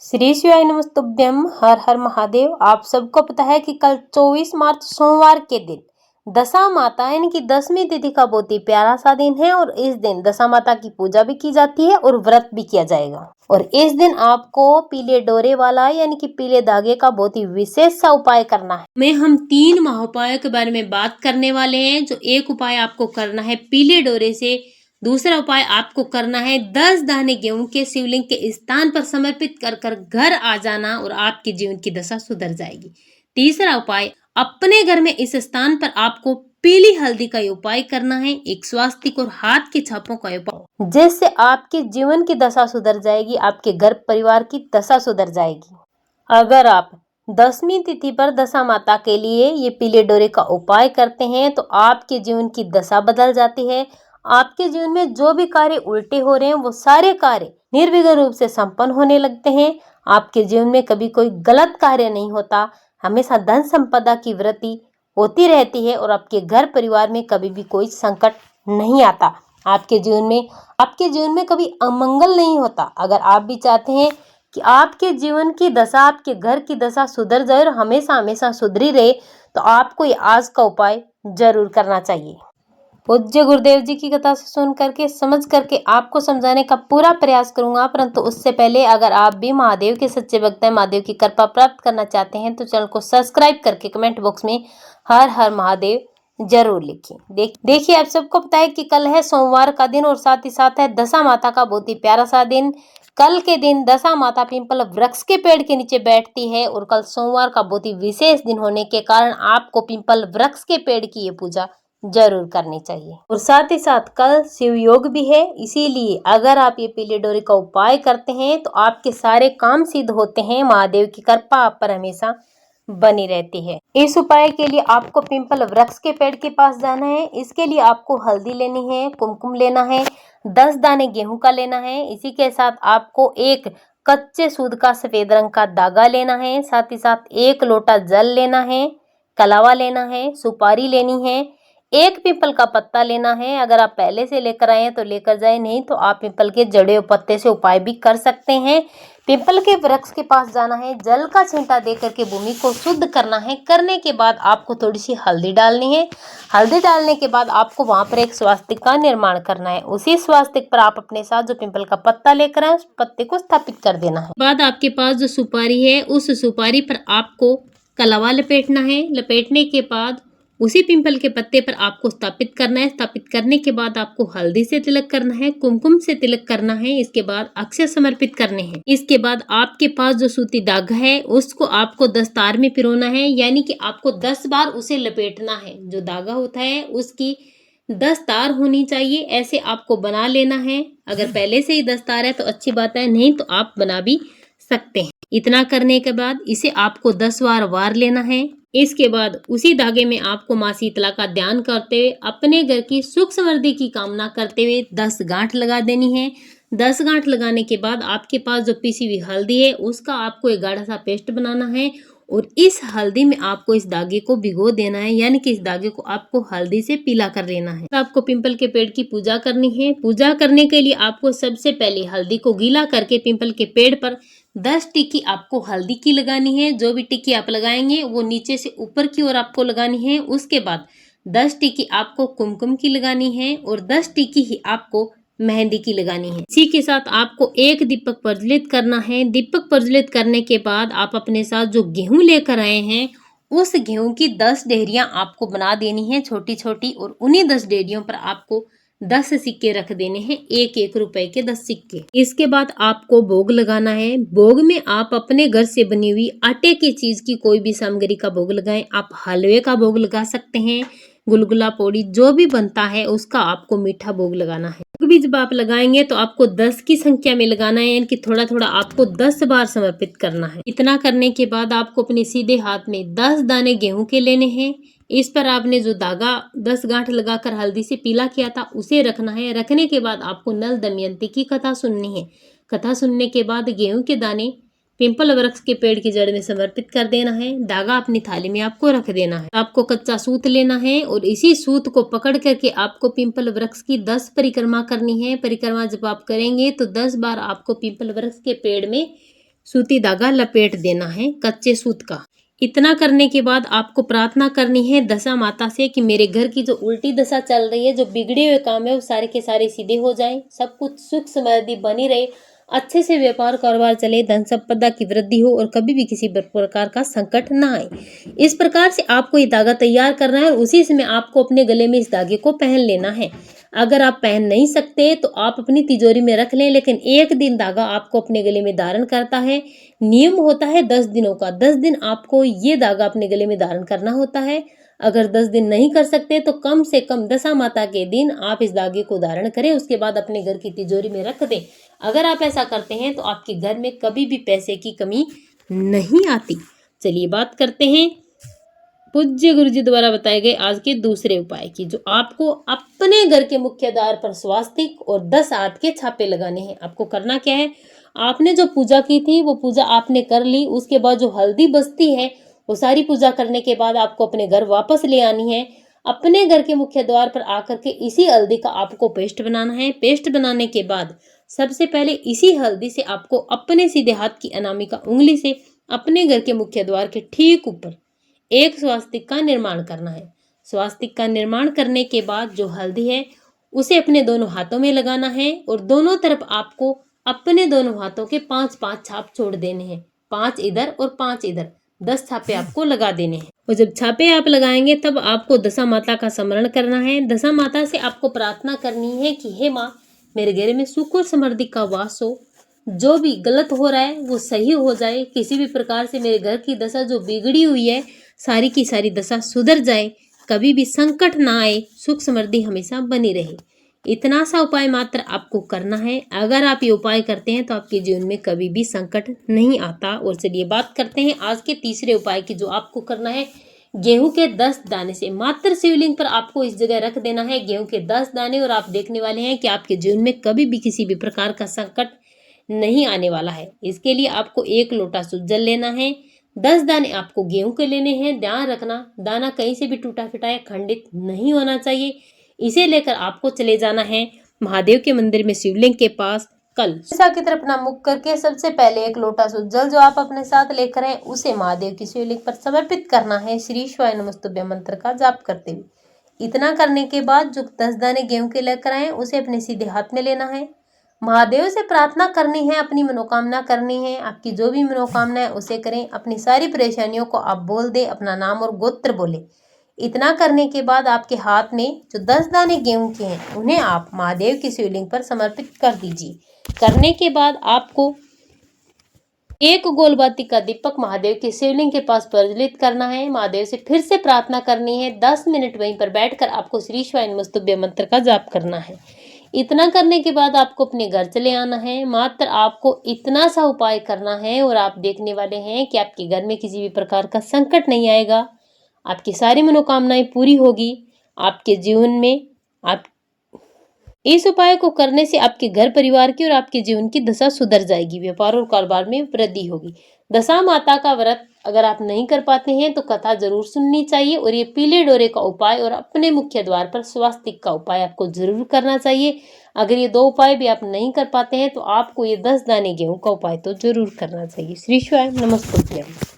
श्री शिवाय नमस्तुभ्यम। हर हर महादेव। आप सबको पता है कि कल 24 मार्च सोमवार के दिन दशा माता यानी कि 10वीं तिथि का बहुत ही प्यारा सा दिन है और इस दिन दशा माता की पूजा भी की जाती है और व्रत भी किया जाएगा। और इस दिन आपको पीले डोरे वाला यानी कि पीले धागे का बहुत ही विशेष सा उपाय करना है। में हम 3 महाउपायों के बारे में बात करने वाले हैं। जो एक उपाय आपको करना है पीले डोरे से, दूसरा उपाय आपको करना है 10 दाने गेहूं के शिवलिंग के स्थान पर समर्पित कर कर घर आ जाना और आपके जीवन की दशा सुधर जाएगी। तीसरा उपाय अपने घर में इस स्थान पर आपको पीली हल्दी का उपाय करना है, एक स्वास्तिक और हाथ के छापों का उपाय, जिससे आपके जीवन की दशा सुधर जाएगी, आपके घर परिवार की दशा सुधर जाएगी। अगर आप 10वीं तिथि पर दशा माता के लिए ये पीले डोरे का उपाय करते हैं तो आपके जीवन की दशा बदल जाती है। आपके जीवन में जो भी कार्य उल्टे हो रहे हैं वो सारे कार्य निर्विघ्न रूप से संपन्न होने लगते हैं। आपके जीवन में कभी कोई गलत कार्य नहीं होता, हमेशा धन संपदा की वृद्धि होती रहती है और आपके घर परिवार में कभी भी कोई संकट नहीं आता। आपके जीवन में कभी अमंगल नहीं होता। अगर आप भी चाहते हैं कि आपके जीवन की दशा, आपके घर की दशा सुधर जाए और हमेशा हमेशा सुधरी रहे, तो आपको ये आज का उपाय जरूर करना चाहिए। पूज्य गुरुदेव जी की कथा से सुन करके समझ करके आपको समझाने का पूरा प्रयास करूंगा, परंतु उससे पहले अगर आप भी महादेव के सच्चे भक्त हैं, महादेव की कृपा प्राप्त करना चाहते हैं तो चैनल को सब्सक्राइब करके कमेंट बॉक्स में हर हर महादेव जरूर लिखें। देखिए, आप सबको पता है कि कल है सोमवार का दिन और साथ ही साथ है दशा माता का बहुत ही प्यारा सा दिन। कल के दिन दशा माता पिंपल वृक्ष के पेड़ के नीचे बैठती है और कल सोमवार का बहुत ही विशेष दिन होने के कारण आपको पिंपल वृक्ष के पेड़ की ये पूजा जरूर करनी चाहिए। और साथ ही साथ कल शिव योग भी है, इसीलिए अगर आप ये पीले डोरे का उपाय करते हैं तो आपके सारे काम सिद्ध होते हैं। महादेव की कृपा आप पर हमेशा बनी रहती है। इस उपाय के लिए आपको पिंपल वृक्ष के पेड़ के पास जाना है। इसके लिए आपको हल्दी लेनी है, कुमकुम लेना है, 10 दाने गेहूं का लेना है। इसी के साथ आपको एक कच्चे सूत का सफेद रंग का धागा लेना है। साथ ही साथ 1 लोटा जल लेना है, कलावा लेना है, सुपारी लेनी है, एक पीपल का पत्ता लेना है। अगर आप पहले से लेकर आए हैं तो लेकर जाए, नहीं तो आप पीपल के जड़े और पत्ते से उपाय भी कर सकते हैं। पीपल के वृक्ष के पास जाना है, जल का छींटा दे करके भूमि को शुद्ध करना है। करने के बाद आपको थोड़ी सी हल्दी डालनी है। हल्दी डालने के बाद आपको वहां पर एक स्वास्तिक का निर्माण करना है। उसी स्वास्तिक पर आप अपने साथ जो पीपल का पत्ता लेकर आए उस पत्ते को स्थापित कर देना है। बाद आपके पास जो सुपारी है उस सुपारी पर आपको कलावा लपेटना है। लपेटने के बाद उसी पिंपल के पत्ते पर आपको स्थापित करना है। स्थापित करने के बाद आपको हल्दी से तिलक करना है, कुमकुम से तिलक करना है। इसके बाद अक्षय समर्पित करने हैं। इसके बाद आपके पास जो सूती धागा है उसको आपको 10 तार में पिरोना है, यानी कि आपको 10 बार उसे लपेटना है। जो धागा होता है उसकी 10 तार होनी चाहिए, ऐसे आपको बना लेना है। अगर पहले से ही 10 तार है तो अच्छी बात है, नहीं तो आप बना भी सकते हैं। इतना करने के बाद इसे आपको 10 बार वार लेना है। इसके बाद उसी धागे में आपको माँ शीतला का ध्यान करते हुए अपने घर की सुख समृद्धि की कामना करते हुए 10 गांठ लगा देनी है। 10 गांठ लगाने के बाद आपके पास जो पिसी हुई हल्दी है उसका आपको एक गाढ़ा सा पेस्ट बनाना है और इस हल्दी में आपको इस धागे को भिगो देना है, यानी कि इस धागे को आपको हल्दी से पीला कर लेना है। आपको पिंपल के पेड़ की पूजा करनी है। पूजा करने के लिए आपको सबसे पहले हल्दी को गीला करके पिंपल के पेड़ पर 10 टिक्की आपको हल्दी की लगानी है। जो भी टिक्की आप लगाएंगे वो नीचे से ऊपर की ओर आपको लगानी है। उसके बाद 10 टिक्की आपको कुमकुम की लगानी है और 10 टिक्की ही आपको मेहंदी की लगानी है। इसी के साथ आपको एक दीपक प्रज्वलित करना है। दीपक प्रज्वलित करने के बाद आप अपने साथ जो गेहूं लेकर आए हैं उस गेहूं की 10 डेहरियां आपको बना देनी है छोटी छोटी, और उन्हीं 10 डेहरियों पर आपको 10 सिक्के रख देने हैं, 1-1 रुपए के 10 सिक्के। इसके बाद आपको भोग लगाना है। भोग में आप अपने घर से बनी हुई आटे की चीज की कोई भी सामग्री का भोग लगाएं। आप हलवे का भोग लगा सकते हैं, गुलगुला पोड़ी जो भी बनता है उसका आपको मीठा भोग लगाना है। भी जब आप लगाएंगे तो आपको 10 की संख्या में लगाना है, यानी कि थोड़ा थोड़ा आपको 10 बार समर्पित करना है। इतना करने के बाद आपको अपने सीधे हाथ में 10 दाने गेहूं के लेने हैं। इस पर आपने जो धागा 10 गांठ लगाकर हल्दी से पीला किया था उसे रखना है। रखने के बाद आपको नल दमयंती की कथा सुननी है। कथा सुनने के बाद गेहूं के दाने पिंपल वृक्ष के पेड़ की जड़ में समर्पित कर देना है। धागा अपनी थाली में आपको रख देना है। आपको कच्चा सूत लेना है और इसी सूत को पकड़ करके आपको पिंपल वृक्ष की 10 परिक्रमा करनी है। परिक्रमा जब आप करेंगे तो 10 बार आपको पिंपल वृक्ष के पेड़ में सूती धागा लपेट देना है कच्चे सूत का। इतना करने के बाद आपको प्रार्थना करनी है दशा माता से कि मेरे घर की जो उल्टी दशा चल रही है, जो बिगड़े हुए काम है, वो सारे के सारे सीधे हो जाएं, सब कुछ सुख समृद्धि बनी रहे, अच्छे से व्यापार कारोबार चले, धन संपदा की वृद्धि हो और कभी भी किसी प्रकार का संकट ना आए। इस प्रकार से आपको ये धागा तैयार करना है और उसी समय आपको अपने गले में इस धागे को पहन लेना है। अगर आप पहन नहीं सकते तो आप अपनी तिजोरी में रख लें, लेकिन एक दिन धागा आपको अपने गले में धारण करता है। नियम होता है 10 दिनों का। 10 दिन आपको ये धागा अपने गले में धारण करना होता है। अगर 10 दिन नहीं कर सकते तो कम से कम दशा माता के दिन आप इस धागे को धारण करें, उसके बाद अपने घर की तिजोरी में रख दें। अगर आप ऐसा करते हैं तो आपके घर में कभी भी पैसे की कमी नहीं आती। चलिए बात करते हैं पूज्य गुरु जी द्वारा बताए गए आज के दूसरे उपाय की, जो आपको अपने घर के मुख्य द्वार पर स्वास्तिक और 10 हाथ के छापे लगाने हैं। आपको करना क्या है, आपने जो पूजा की थी वो पूजा आपने कर ली, उसके बाद जो हल्दी बचती है वो सारी पूजा करने के बाद आपको अपने घर वापस ले आनी है। अपने घर के मुख्य द्वार पर आकर के इसी हल्दी का आपको पेस्ट बनाना है। पेस्ट बनाने के बाद सबसे पहले इसी हल्दी से आपको अपने सीधे हाथ की अनामिका उंगली से अपने घर के मुख्य द्वार के ठीक ऊपर एक स्वास्तिक का निर्माण करना है। स्वास्तिक का निर्माण करने के बाद जो हल्दी है उसे अपने दोनों हाथों में लगाना है और दोनों तरफ आपको अपने दोनों हाथों के 5-5 छाप छोड़ देने हैं, 5 इधर और 5 इधर, 10 छापे आपको लगा देने हैं। और जब छापे आप लगाएंगे तब आपको दशा माता का स्मरण करना है। दशा माता से आपको प्रार्थना करनी है कि हे माँ, मेरे घर में सुख और समृद्धि का वास हो, जो भी गलत हो रहा है वो सही हो जाए, किसी भी प्रकार से मेरे घर की दशा जो बिगड़ी हुई है सारी की सारी दशा सुधर जाए, कभी भी संकट ना आए, सुख समृद्धि हमेशा बनी रहे। इतना सा उपाय मात्र आपको करना है। अगर आप ये उपाय करते हैं तो आपके जीवन में कभी भी संकट नहीं आता। और चलिए बात करते हैं आज के तीसरे उपाय की, जो आपको करना है गेहूं के 10 दाने से। मात्र शिवलिंग पर आपको इस जगह रख देना है गेहूं के 10 दाने और आप देखने वाले हैं कि आपके जीवन में कभी भी किसी भी प्रकार का संकट नहीं आने वाला है। इसके लिए आपको 1 लोटा शुद्ध जल लेना है। 10 दाने आपको गेहूं के लेने हैं। ध्यान रखना दाना कहीं से भी टूटा फिटा या खंडित नहीं होना चाहिए। इसे लेकर आपको चले जाना है महादेव के मंदिर में शिवलिंग के पास। कल दिशा की तरफ अपना मुख करके सबसे पहले 1 लोटा शुद्ध जल जो आप अपने साथ लेकर आए उसे महादेव की शिवलिंग पर समर्पित करना है, श्री शिवाय नमस्तुभ्यं मंत्र का जाप करते हुए। इतना करने के बाद जो 10 दाने गेहूं के लेकर आए उसे अपने सीधे हाथ में लेना है। महादेव से प्रार्थना करनी है, अपनी मनोकामना करनी है। आपकी जो भी मनोकामना है उसे करें। अपनी सारी परेशानियों को आप बोल दे, अपना नाम और गोत्र बोले। इतना करने के बाद आपके हाथ में जो 10 दाने गेहूं के हैं उन्हें आप महादेव की शिवलिंग पर समर्पित कर दीजिए। करने के बाद आपको 1 गोलबाती का दीपक महादेव के शिवलिंग के पास प्रज्वलित करना है। महादेव से फिर से प्रार्थना करनी है। 10 मिनट वहीं पर बैठकर आपको श्री शिवाय नमस्तुभ्यं मंत्र का जाप करना है। इतना करने के बाद आपको अपने घर चले आना है। मात्र आपको इतना सा उपाय करना है और आप देखने वाले हैं कि आपके घर में किसी भी प्रकार का संकट नहीं आएगा। आपकी सारी मनोकामनाएं पूरी होगी। आपके जीवन में आप इस उपाय को करने से आपके घर परिवार की और आपके जीवन की दशा सुधर जाएगी। व्यापार और कारोबार में वृद्धि होगी। दशा माता का व्रत अगर आप नहीं कर पाते हैं तो कथा जरूर सुननी चाहिए और ये पीले डोरे का उपाय और अपने मुख्य द्वार पर स्वास्तिक का उपाय आपको जरूर करना चाहिए। अगर ये 2 उपाय भी आप नहीं कर पाते हैं तो आपको ये 10 दाने गेहूं का उपाय तो जरूर करना चाहिए। श्री शिवाय नमस्तुभ्यं।